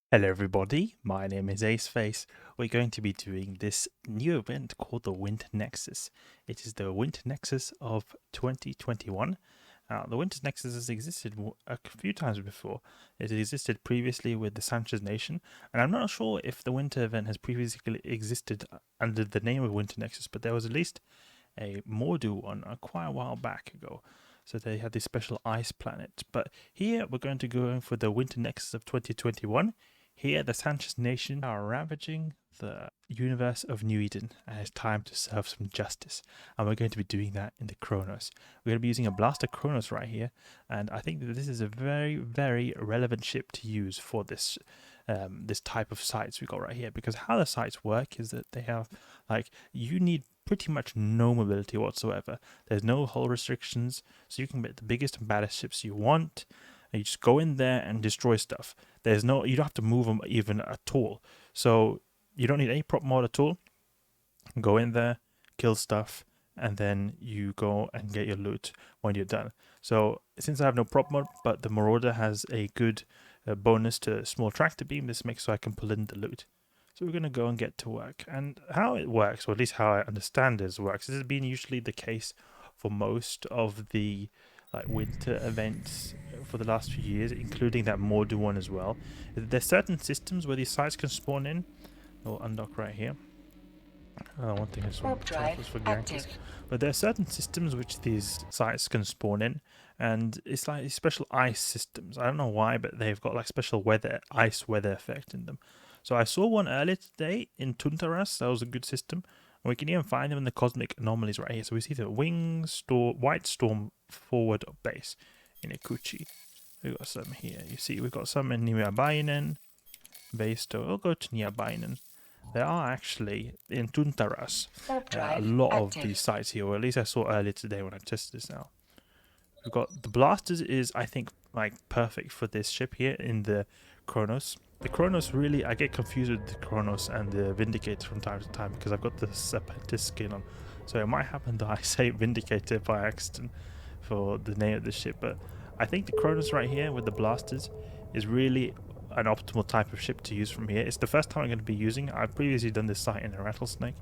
Hello everybody, my name is Aceface. We're going to be doing this new event called the Winter Nexus. It is the Winter Nexus of 2021. The Winter Nexus has existed a few times before. It existed previously with the Sanchez Nation, and I'm not sure if the Winter event has previously existed under the name of Winter Nexus, but there was at least a Module one quite a while back ago. So they had this special ice planet. But here we're going to go in for the Winter Nexus of 2021. Here, the Sanchez Nation are ravaging the universe of New Eden, and it's time to serve some justice. And we're going to be doing that in the Kronos. We're going to be using a Blaster Kronos right here, and I think that this is a very, very relevant ship to use for this this type of sites we got right here. Because how the sites work is that they have, like, you need pretty much no mobility whatsoever. There's no hull restrictions, so you can get the biggest and baddest ships you want. And you just go in there and destroy stuff. You don't have to move them even at all. So you don't need any prop mod at all. Go in there, kill stuff, and then you go and get your loot when you're done. So since I have no prop mod, but the Marauder has a good bonus to small tractor beam, this makes so I can pull in the loot. So we're going to go and get to work. And how it works, or at least how I understand this works, this has been usually the case for most of the winter events for the last few years, including that Module one as well. There's certain systems where these sites can spawn in. We'll undock right here. One thing I just want to check was for gankers. But there are certain systems which these sites can spawn in, and it's like these special ice systems. I don't know why, but they've got like special ice weather effect in them. So I saw one earlier today in Tuntaras. That was a good system. And we can even find them in the cosmic anomalies right here. So we see the White Storm forward base in Ikuchi. We've got some here. You see, we've got some in Niabainen, Beisto. We'll go to Niabainen. There are actually in Tuntaras a lot of these sites here, or at least I saw earlier today when I tested this out. We've got the Blasters is, I think, like perfect for this ship here in the Kronos. The Kronos really, I get confused with the Kronos and the Vindicator from time to time because I've got the Serpentis skin on. So it might happen that I say Vindicator by accident for the name of the ship, but I think the Kronos right here with the Blasters is really an optimal type of ship to use from here. It's the first time I'm going to be using it. I've previously done this site in a Rattlesnake,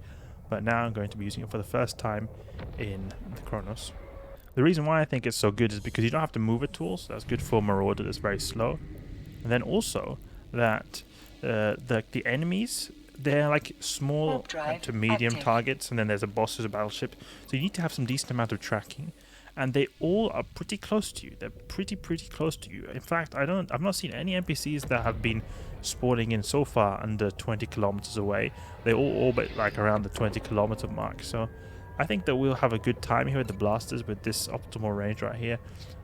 but now I'm going to be using it for the first time in the Kronos. The reason why I think it's so good is because you don't have to move at all, so that's good for Marauder that's very slow. And then also that the enemies, they're like small to medium targets, and then there's a boss who's a battleship, so you need to have some decent amount of tracking, and they all are pretty close to you. They're pretty close to you. In fact, I've not seen any NPCs that have been spawning in so far under 20 kilometers away. They all orbit like around the 20 kilometer mark, so I think that we'll have a good time here with the Blasters with this optimal range right here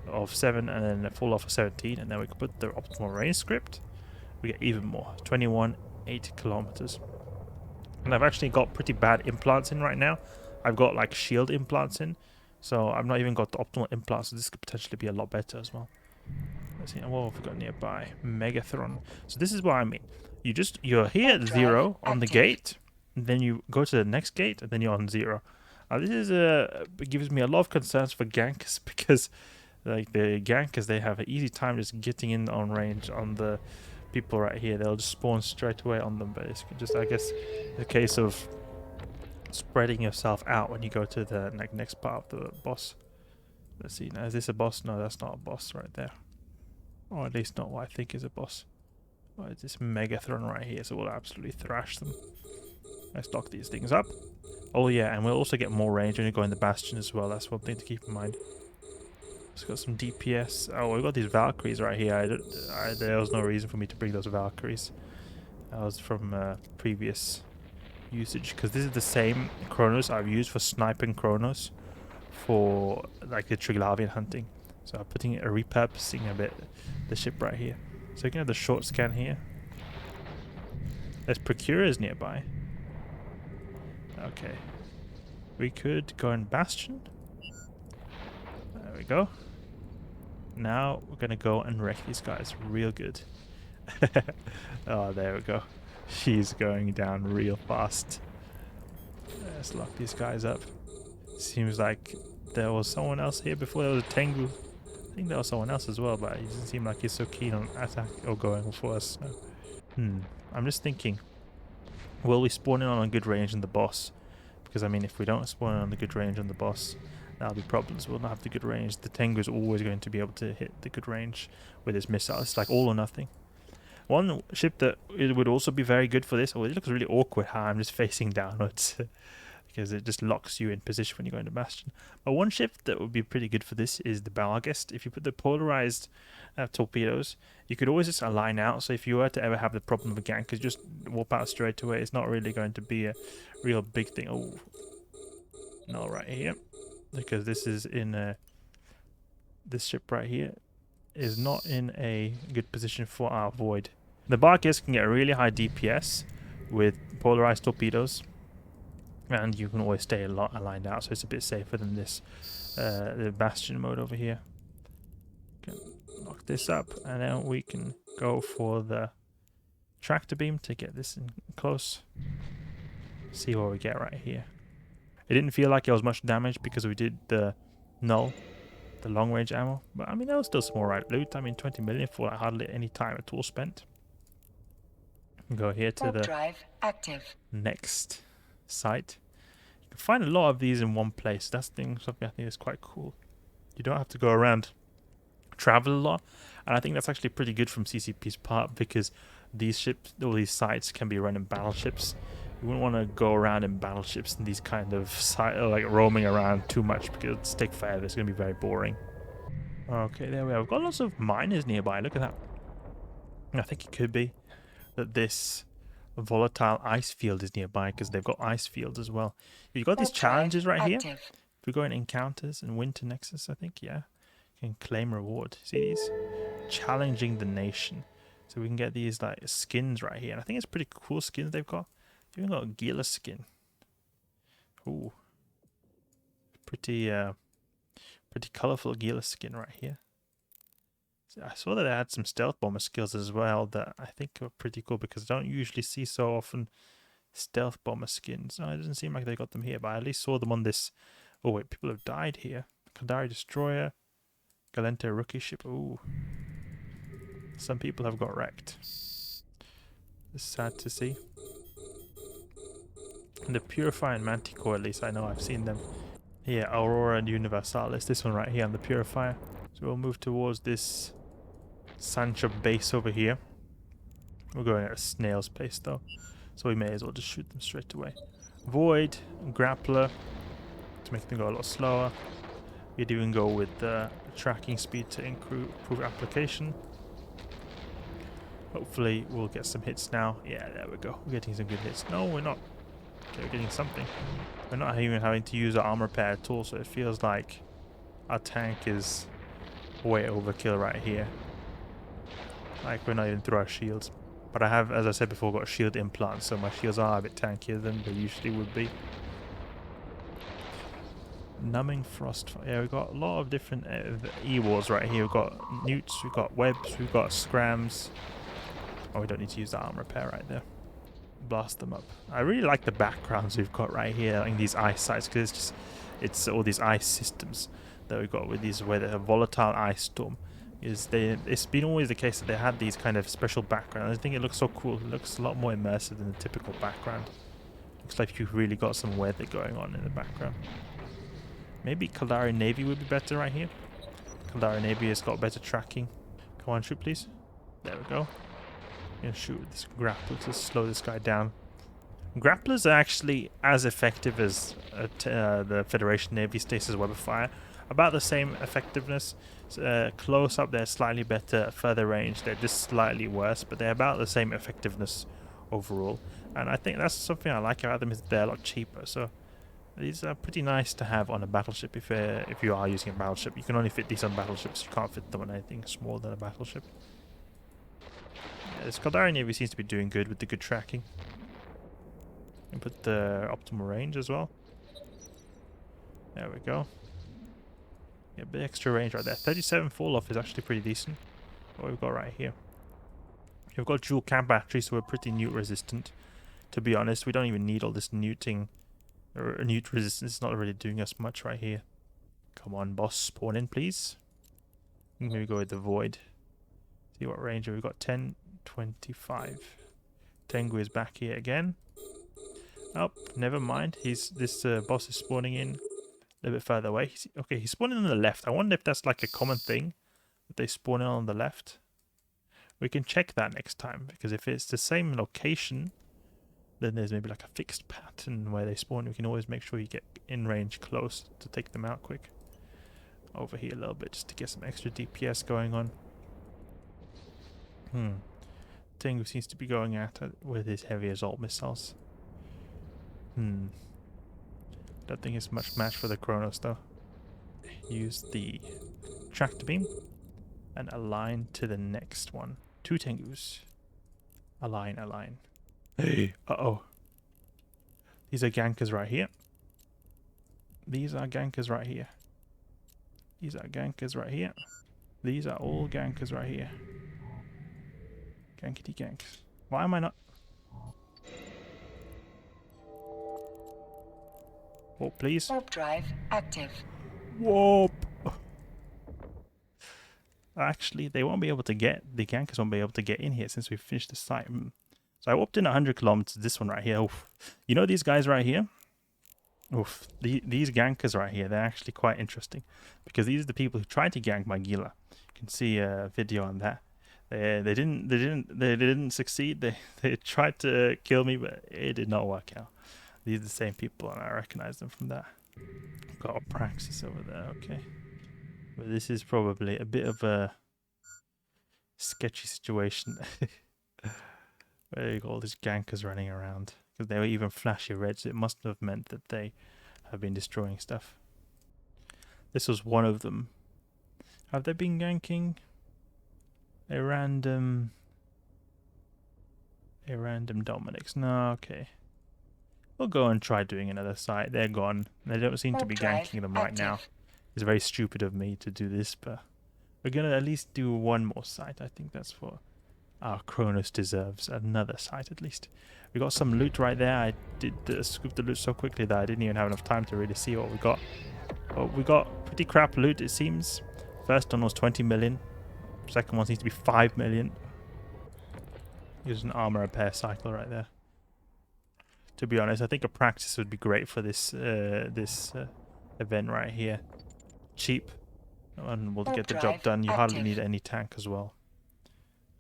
of 7 and then a full off of 17, and then we can put the optimal range script. We get even more, 21, 8 kilometers. And I've actually got pretty bad implants in right now. I've got like shield implants in, so I've not even got the optimal implants, so this could potentially be a lot better as well. Let's see, what have we got nearby? Megathron. So this is what I mean. You're here at 0 on the gate, and then you go to the next gate, and then you're on 0. This is gives me a lot of concerns for gankers because like the gankers, they have an easy time just getting in on range on the people right here. They'll just spawn straight away on them, but it's just, I guess, a case of spreading yourself out when you go to the next part of the boss. Let's see, now is this a boss? No, that's not a boss right there, or at least not what I think is a boss. What is this Megathron right here? So we'll absolutely thrash them. Let's lock these things up. Oh yeah, and we'll also get more range when you go in the Bastion as well. That's one thing to keep in mind. It's got some DPS. Oh, we've got these Valkyries right here. There was no reason for me to bring those Valkyries. That was from previous usage, because this is the same Kronos I've used for sniping Kronos for like the Triglavian hunting. So I'm repurposing a bit the ship right here. So you can have the short scan here. There's Procurers nearby. Okay. We could go in Bastion. There we go. Now we're gonna go and wreck these guys real good. Oh, there we go. She's going down real fast. Let's lock these guys up. Seems like there was someone else here before. There was a Tengu. I think there was someone else as well, but he doesn't seem like he's so keen on attack or going for us. No. I'm just thinking, will we spawn in on a good range in the boss? Because I mean, if we don't spawn in on the good range on the boss, that'll be problems. We'll not have the good range. The Tengu's always going to be able to hit the good range with his missiles. It's like all or nothing. One ship that it would also be very good for this. Oh, it looks really awkward how I'm just facing downwards. Because it just locks you in position when you go into Bastion. But one ship that would be pretty good for this is the Balgest. If you put the polarized torpedoes, you could always just align out. So if you were to ever have the problem of a gank, just warp out straight away. It's not really going to be a real big thing. Oh, no, right here. Because this is in this ship right here is not in a good position for our void. The Balgest can get a really high DPS with polarized torpedoes. And you can always stay aligned out, so it's a bit safer than this, the Bastion mode over here. Can lock this up, and then we can go for the tractor beam to get this in close. See what we get right here. It didn't feel like it was much damage because we did the Null, the long range ammo. But I mean, that was still some alright loot. I mean, 20 million for like hardly any time at all spent. Go here to the drive active. next site. You can find a lot of these in one place. That's something I think is quite cool. You don't have to go around, travel a lot, and I think that's actually pretty good from CCP's part because these ships, all these sites, can be run in battleships. You wouldn't want to go around in battleships and these kind of like roaming around too much because it's take forever. It's going to be very boring. Okay, there we are. We've got lots of miners nearby. Look at that. I think it could be that this volatile ice field is nearby because they've got ice fields as well. You've got these challenges right here. If we go in encounters and win to Nexus, I think, yeah, you can claim reward. See these? Challenging the nation. So we can get these like skins right here. And I think it's pretty cool skins they've got. They've even got a Gila skin. Ooh. Pretty colourful Gila skin right here. I saw that they had some stealth bomber skills as well that I think are pretty cool because I don't usually see so often stealth bomber skins. No, it doesn't seem like they got them here, but I at least saw them on this. Oh wait, people have died here. Caldari destroyer, Galente rookie ship. Ooh, some people have got wrecked. It's sad to see. And the Purify and Manticore, at least I know I've seen them. Here, Aurora and Universalis. This one right here on the Purifier. So we'll move towards this Sancho base over here. We're going at a snail's pace though, so we may as well just shoot them straight away. Void, Grappler, to make them go a lot slower. You'd even go with the tracking speed to improve application. Hopefully we'll get some hits now. Yeah, there we go. We're getting some good hits. No, we're not. Okay, we're getting something. We're not even having to use our armor repair at all, so it feels like our tank is way overkill right here. Like we're not even through our shields. But I have, as I said before, got shield implants, so my shields are a bit tankier than they usually would be. Numbing Frost. Yeah, we've got a lot of different E-Wars right here. We've got newts, we've got webs, we've got scrams. Oh, we don't need to use the armor repair right there. Blast them up. I really like the backgrounds we've got right here, like these ice sites, because it's all these ice systems that we've got with these, where the volatile ice storm is. It's been always the case that they had these kind of special backgrounds. I think it looks so cool. It looks a lot more immersive than the typical background. Looks like you've really got some weather going on in the background. Maybe Caldari Navy would be better right here. Caldari Navy has got better tracking. Come on, shoot please. There we go. And shoot with this grappler to slow this guy down. Grapplers are actually as effective as the Federation Navy Stasis Web of Fire. About the same effectiveness. Close up they're slightly better, further range they're just slightly worse, but they're about the same effectiveness overall. And I think that's something I like about them, is they're a lot cheaper. So these are pretty nice to have on a battleship if you are using a battleship. You can only fit these on battleships, you can't fit them on anything smaller than a battleship. Yeah, this Caldari Navy seems to be doing good with the good tracking. And put the optimal range as well. There we go. Yeah, a bit extra range right there. 37 fall off is actually pretty decent. What we've got right here. We've got dual cam batteries, so we're pretty newt resistant. To be honest, we don't even need all this newting. Or newt resistance is not really doing us much right here. Come on, boss, spawn in, please. Maybe go with the void. See what range we've got. 10, 25. Tengu is back here again. Oh, never mind. This boss is spawning in a little bit further away. He's spawning on the left. I wonder if that's like a common thing, that they spawn in on the left. We can check that next time, because if it's the same location, then there's maybe like a fixed pattern where they spawn. We can always make sure you get in range close to take them out quick. Over here a little bit just to get some extra DPS going on. Tengu seems to be going at it with his heavy assault missiles. Don't think it's much match for the Kronos though. Use the tractor beam and align to the next one. 2 Tengus. Align. Hey, uh-oh. These are gankers right here. These are gankers right here. These are gankers right here. These are all gankers right here. Gankety ganks. Why am I not... Warp, please. Warp drive active. Warp! Actually, they won't be able to get... The gankers won't be able to get in here since we've finished the site. So I warped in 100 kilometers. This one right here. Oof. You know these guys right here? Oof. These gankers right here, they're actually quite interesting. Because these are the people who tried to gank my Gila. You can see a video on that. They didn't succeed. They tried to kill me, but it did not work out. These are the same people, and I recognize them from that. Got a Praxis over there, okay. But this is probably a bit of a sketchy situation. Where you got all these gankers running around. Because they were even flashy red, so it must have meant that they have been destroying stuff. This was one of them. Have they been ganking a random Dominix? No, okay. We'll go and try doing another site. They're gone. They don't seem to be ganking them right now. It's very stupid of me to do this, but we're gonna at least do one more site. I think that's what our Kronos deserves. Another site at least. We got some loot right there. I did scoop the loot so quickly that I didn't even have enough time to really see what we got. But we got pretty crap loot, it seems. First one was 20 million. Second one seems to be 5 million. Here's an armor repair cycle right there. To be honest, I think a Praxis would be great for this event right here. Cheap, and we'll get the job done. You hardly need any tank as well.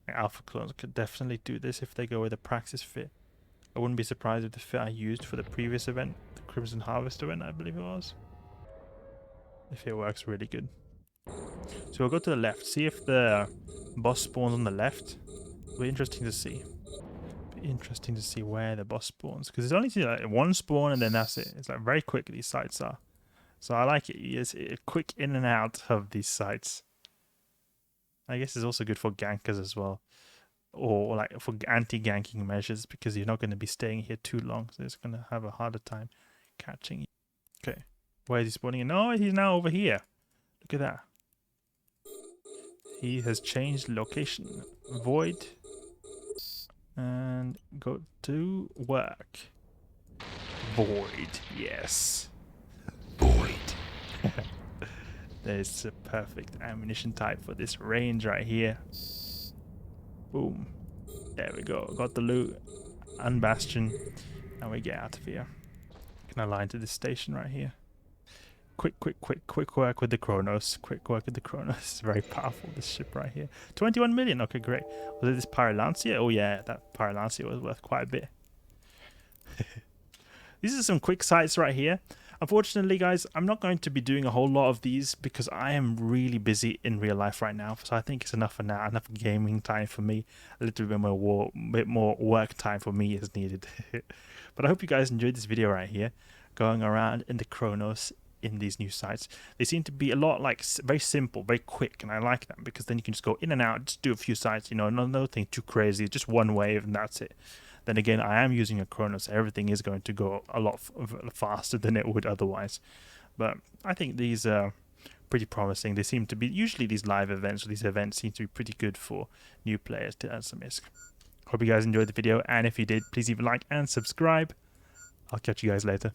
Alpha clones could definitely do this if they go with a Praxis fit. I wouldn't be surprised if the fit I used for the previous event, the Crimson Harvest event, I believe it was, if it works really good. So we'll go to the left, see if the boss spawns on the left. It'll be interesting to see. Interesting to see where the boss spawns, because it's only like one spawn and then that's it. It's like very quick these sites are, so I like it. It's a quick in and out of these sites. I guess it's also good for gankers as well, or like for anti-ganking measures, because you're not going to be staying here too long, so it's going to have a harder time catching you. Okay, where is he spawning in? No, he's now over here. Look at that. He has changed location. Void. And go to work. Void, yes. Void. There's a perfect ammunition type for this range right here. Boom. There we go. Got the loot. Unbastion. And we get out of here. Can align to this station right here. Quick work with the Kronos. Quick work with the Kronos. It's very powerful, this ship right here. 21 million. Okay, great. Was it this Pyrolancea? Oh yeah, that Pyrolancea was worth quite a bit. These are some quick sites right here. Unfortunately, guys, I'm not going to be doing a whole lot of these because I am really busy in real life right now. So I think it's enough for now. Enough gaming time for me. A little bit more work time for me is needed. But I hope you guys enjoyed this video right here. Going around in the Kronos in these new sites. They seem to be a lot like very simple, very quick, and I like them because then you can just go in and out, just do a few sites, you know, nothing too crazy, just one wave and that's it. Then again, I am using a Kronos, so everything is going to go a lot faster than it would otherwise. But I think these are pretty promising. They seem to be, usually these live events or these events seem to be pretty good for new players to earn some ISK. Hope you guys enjoyed the video, and if you did, please leave a like and subscribe. I'll catch you guys later.